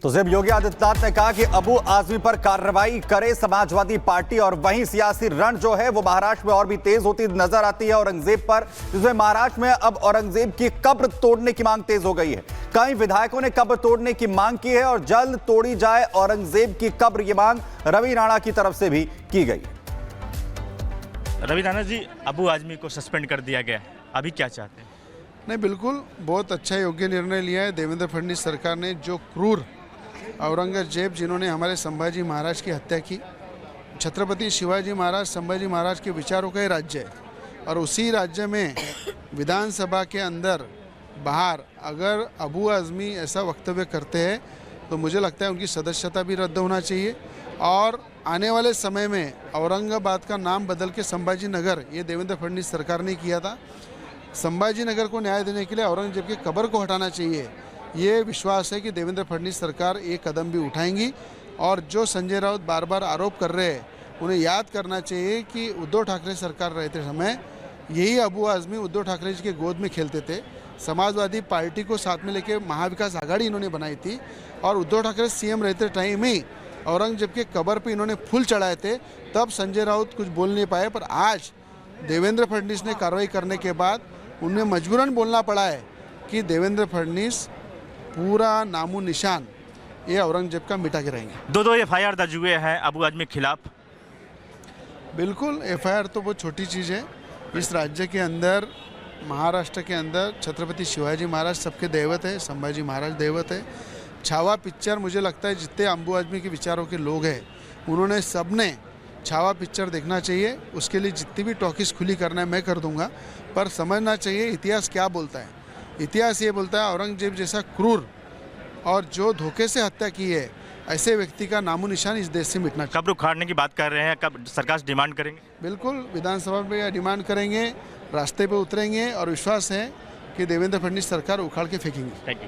तो जब योगी आदित्यनाथ ने कहा कि अबू आजमी पर कार्रवाई करे समाजवादी पार्टी, और वहीं सियासी रण जो है वो महाराष्ट्र में और भी तेज होती नजर आती है औरंगजेब पर, जिसमें महाराष्ट्र में अब औरंगजेब की कब्र तोड़ने की मांग तेज हो गई है। कई विधायकों ने कब्र तोड़ने की मांग की है और जल्द तोड़ी जाए औरंगजेब की कब्र, की मांग रवि राणा की तरफ से भी की गई। रवि राणा जी, अबू आजमी को सस्पेंड कर दिया गया है, अभी क्या चाहते हैं? नहीं, बिल्कुल बहुत अच्छा योग्य निर्णय लिया है देवेंद्र फडणवीस सरकार ने। जो क्रूर औरंगजेब जिन्होंने हमारे संभाजी महाराज की हत्या की, छत्रपति शिवाजी महाराज संभाजी महाराज के विचारों का ही राज्य है, और उसी राज्य में विधानसभा के अंदर बाहर अगर अबू आजमी ऐसा वक्तव्य करते हैं तो मुझे लगता है उनकी सदस्यता भी रद्द होना चाहिए। और आने वाले समय में औरंगाबाद का नाम बदल के संभाजी नगर, ये देवेंद्र फडणवीस सरकार ने किया था। संभाजी नगर को न्याय देने के लिए औरंगजेब की कब्र को हटाना चाहिए। ये विश्वास है कि देवेंद्र फडणवीस सरकार एक कदम भी उठाएंगी। और जो संजय राउत बार बार आरोप कर रहे हैं, उन्हें याद करना चाहिए कि उद्धव ठाकरे सरकार रहते समय यही अबू आजमी उद्धव ठाकरे जी के गोद में खेलते थे। समाजवादी पार्टी को साथ में लेकर महाविकास आघाड़ी इन्होंने बनाई थी, और उद्धव ठाकरे सीएम रहते टाइम ही औरंगजेब के कब्र पे इन्होंने फूल चढ़ाए थे। तब संजय राउत कुछ बोल नहीं पाए, पर आज देवेंद्र फडणवीस ने कार्रवाई करने के बाद उन्हें मजबूरन बोलना पड़ा है कि देवेंद्र फडणवीस पूरा नामो निशान ये औरंगजेब का मिटा के रहेंगे। दो एफआईआर दर्ज हुए हैं अबू आजमी के खिलाफ। बिल्कुल, एफआईआर तो बहुत छोटी चीज़ है। इस राज्य के अंदर, महाराष्ट्र के अंदर छत्रपति शिवाजी महाराज सबके दैवत है, संभाजी महाराज दैवत है। छावा पिक्चर, मुझे लगता है जितने अबू आजमी के विचारों के लोग हैं उन्होंने सबने छावा पिक्चर देखना चाहिए। उसके लिए जितनी भी टॉकीज खुली करना है मैं कर दूंगा, पर समझना चाहिए इतिहास क्या बोलता है। इतिहास ये बोलता है औरंगजेब जैसा क्रूर और जो धोखे से हत्या की है, ऐसे व्यक्ति का नामो निशान इस देश से मिटना चाहिए। कब्र उखाड़ने की बात कर रहे हैं, कब सरकार से डिमांड करेंगे? बिल्कुल, विधानसभा में डिमांड करेंगे, रास्ते पे उतरेंगे, और विश्वास है कि देवेंद्र फडणवीस सरकार उखाड़ के फेंकेंगे। Thank you.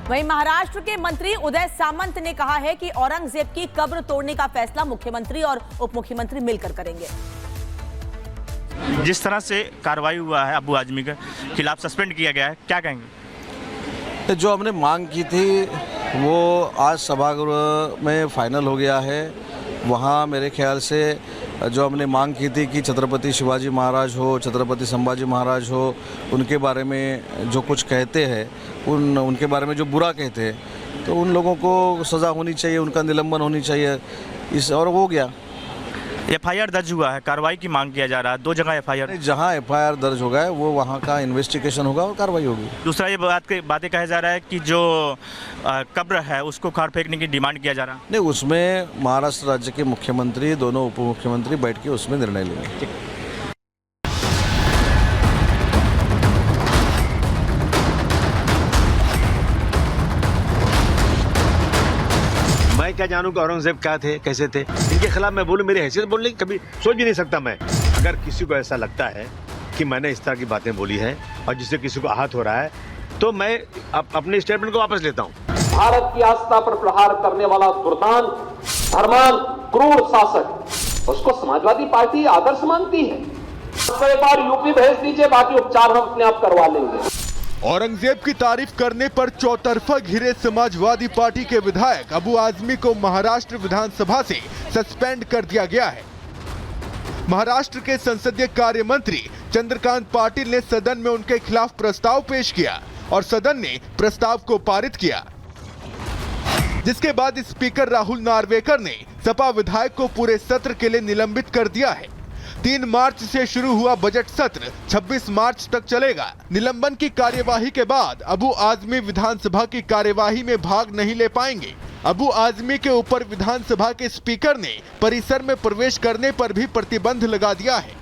वहीं महाराष्ट्र के मंत्री उदय सामंत ने कहा है कि औरंगजेब की कब्र तोड़ने का फैसला मुख्यमंत्री और उप मुख्यमंत्री मिलकर करेंगे। जिस तरह से कार्रवाई हुआ है अबू आजमी के खिलाफ, सस्पेंड किया गया है, क्या कहेंगे? जो हमने मांग की थी वो आज सभागृह में फाइनल हो गया है। वहाँ मेरे ख्याल से जो हमने मांग की थी कि छत्रपति शिवाजी महाराज हो, छत्रपति संभाजी महाराज हो, उनके बारे में जो कुछ कहते हैं, उनके बारे में जो बुरा कहते हैं, तो उन लोगों को सज़ा होनी चाहिए, उनका निलंबन होनी चाहिए। और हो गया। एफआईआर दर्ज हुआ है, कार्रवाई की मांग किया जा रहा है। 2 जगह एफआईआर, जहाँ एफआईआर दर्ज होगा है वो वहाँ का इन्वेस्टिगेशन होगा और कार्रवाई होगी। दूसरा ये बातें कहा जा रहा है कि जो कब्र है उसको उखाड़ फेंकने की डिमांड किया जा रहा है। नहीं, उसमें महाराष्ट्र राज्य के मुख्यमंत्री, दोनों उप मुख्यमंत्री बैठ के उसमें निर्णय लेंगे। मैं क्या जानूं कि औरंगजेब क्या थे, कैसे थे। इनके खिलाफ मैं बोलूं, मेरी हैसियत बोलने की कभी सोच भी नहीं सकता मैं। अगर किसी को ऐसा लगता है कि मैंने इस तरह की बातें बोली हैं और जिससे किसी को आहत हो रहा है, तो मैं अपने स्टेटमेंट को वापस लेता हूं। भारत की आस्था पर प्रहार करने वाला दुर्दांत, धर्मान, क्रूर शासक, उसको समाजवादी पार्टी आदर्श मानती है। तो एक बार यूपी भेज दीजिए, बाकी उपचार हम अपने आप करवा लेंगे। औरंगजेब की तारीफ करने पर चौतरफा घिरे समाजवादी पार्टी के विधायक अबू आजमी को महाराष्ट्र विधानसभा से सस्पेंड कर दिया गया है। महाराष्ट्र के संसदीय कार्य मंत्री चंद्रकांत पाटिल ने सदन में उनके खिलाफ प्रस्ताव पेश किया और सदन ने प्रस्ताव को पारित किया, जिसके बाद स्पीकर राहुल नार्वेकर ने सपा विधायक को पूरे सत्र के लिए निलंबित कर दिया है। 3 मार्च से शुरू हुआ बजट सत्र 26 मार्च तक चलेगा। निलंबन की कार्यवाही के बाद अबू आजमी विधानसभा की कार्यवाही में भाग नहीं ले पाएंगे। अबू आजमी के ऊपर विधानसभा के स्पीकर ने परिसर में प्रवेश करने पर भी प्रतिबंध लगा दिया है।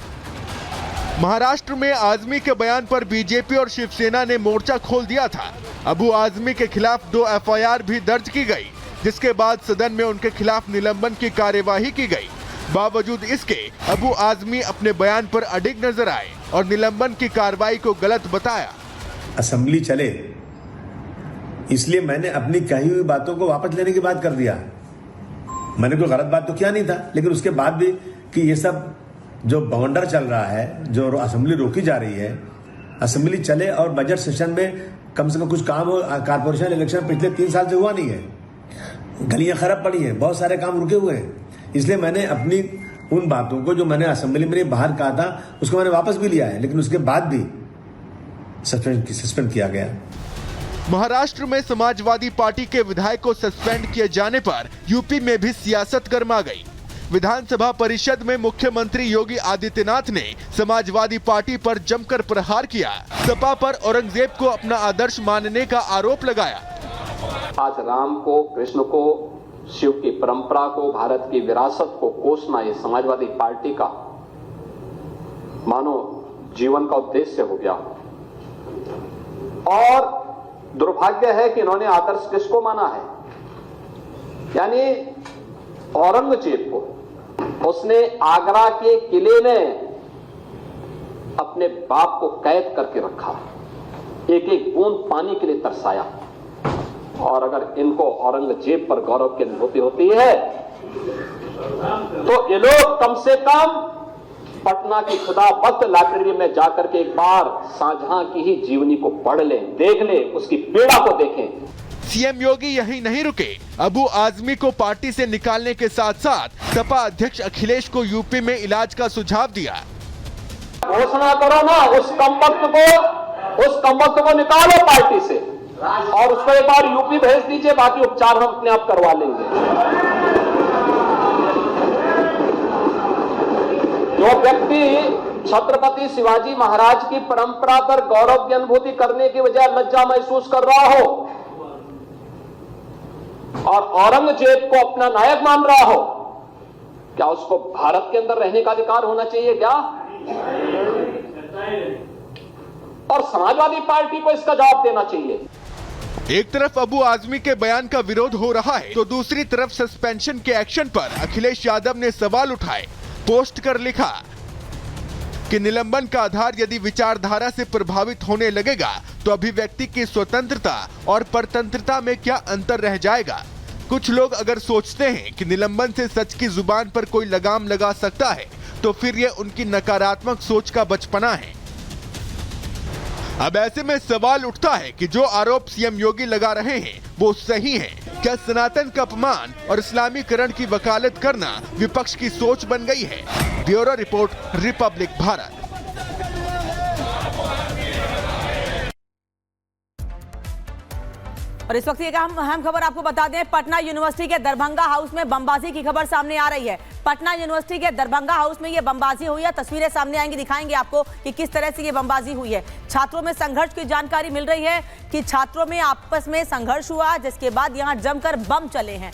महाराष्ट्र में आजमी के बयान पर बीजेपी और शिवसेना ने मोर्चा खोल दिया था। अबू आजमी के खिलाफ 2 एफआईआर भी दर्ज की गई, जिसके बाद सदन में उनके खिलाफ निलंबन की कार्यवाही की गई। बावजूद इसके अबू आजमी अपने बयान पर अडिग नजर आए और निलंबन की कार्रवाई को गलत बताया। असेंबली चले, इसलिए मैंने अपनी कही हुई बातों को वापस लेने की बात कर दिया। मैंने कोई गलत बात तो किया नहीं था, लेकिन उसके बाद भी कि ये सब जो बवंडर चल रहा है, जो असेंबली रोकी जा रही है, असेंबली चले और बजट सेशन में कम से कम कुछ काम कारपोरेशन इलेक्शन पिछले 3 साल से हुआ नहीं है, गलियां खराब पड़ी हैं, बहुत सारे काम रुके हुए हैं। इसलिए मैंने अपनी उन बातों को जो मैंने असेंबली में बाहर कहा था उसको मैंने वापस भी लिया है, लेकिन उसके बाद भी सस्पेंड किया गया। महाराष्ट्र में समाजवादी पार्टी के विधायक को सस्पेंड किए जाने पर यूपी में भी सियासत गर्मा गई। विधानसभा परिषद में मुख्यमंत्री योगी आदित्यनाथ ने समाजवादी पार्टी पर जमकर प्रहार किया। सपा पर औरंगजेब को अपना आदर्श मानने का आरोप लगाया। आज राम को, कृष्ण को, शिव की परंपरा को, भारत की विरासत को कोसना ये समाजवादी पार्टी का मानो जीवन का उद्देश्य हो गया। और दुर्भाग्य है कि इन्होंने आदर्श किसको माना है, यानी औरंगजेब को। उसने आगरा के किले में अपने बाप को कैद करके रखा, एक एक बूंद पानी के लिए तरसाया। और अगर इनको औरंगजेब पर गौरव की अनुभूति होती है तो ये लोग कम से कम पटना की खुदाबख्त लाइब्रेरी में जाकर के एक बार शाहजहां की ही जीवनी को पढ़ लें, देख लें, उसकी पीड़ा को देखें। सीएम योगी यहीं नहीं रुके। अबू आजमी को पार्टी से निकालने के साथ साथ सपा अध्यक्ष अखिलेश को यूपी में इलाज का सुझाव दिया। घोषणा करो ना, उस कमबख्त को निकालो पार्टी से और उसको एक बार यूपी भेज दीजिए, बाकी उपचार हम अपने आप करवा लेंगे। जो व्यक्ति छत्रपति शिवाजी महाराज की परंपरा पर गौरव की अनुभूति करने की बजाय लज्जा महसूस कर रहा हो और औरंगजेब को अपना नायक मान रहा हो, क्या उसको भारत के अंदर रहने का अधिकार होना चाहिए क्या? और समाजवादी पार्टी को इसका जवाब देना चाहिए। एक तरफ अबू आजमी के बयान का विरोध हो रहा है तो दूसरी तरफ सस्पेंशन के एक्शन पर अखिलेश यादव ने सवाल उठाए। पोस्ट कर लिखा कि निलंबन का आधार यदि विचारधारा से प्रभावित होने लगेगा तो अभिव्यक्ति की स्वतंत्रता और परतंत्रता में क्या अंतर रह जाएगा। कुछ लोग अगर सोचते हैं कि निलंबन से सच की जुबान पर कोई लगाम लगा सकता है तो फिर ये उनकी नकारात्मक सोच का बचपना है। अब ऐसे में सवाल उठता है कि जो आरोप सीएम योगी लगा रहे हैं वो सही है क्या? सनातन का अपमान और इस्लामीकरण की वकालत करना विपक्ष की सोच बन गई है। Bureau report, Republic Bharat. और इस वक्त एक अहम खबर आपको बता दें, पटना यूनिवर्सिटी के दरभंगा हाउस में बमबाजी की खबर सामने आ रही है। पटना यूनिवर्सिटी के दरभंगा हाउस में ये बमबाजी हुई है। तस्वीरें सामने आएंगी, दिखाएंगे आपको कि किस तरह से ये बमबाजी हुई है। छात्रों में संघर्ष की जानकारी मिल रही है कि छात्रों में आपस में संघर्ष हुआ, जिसके बाद यहां जमकर बम चले हैं।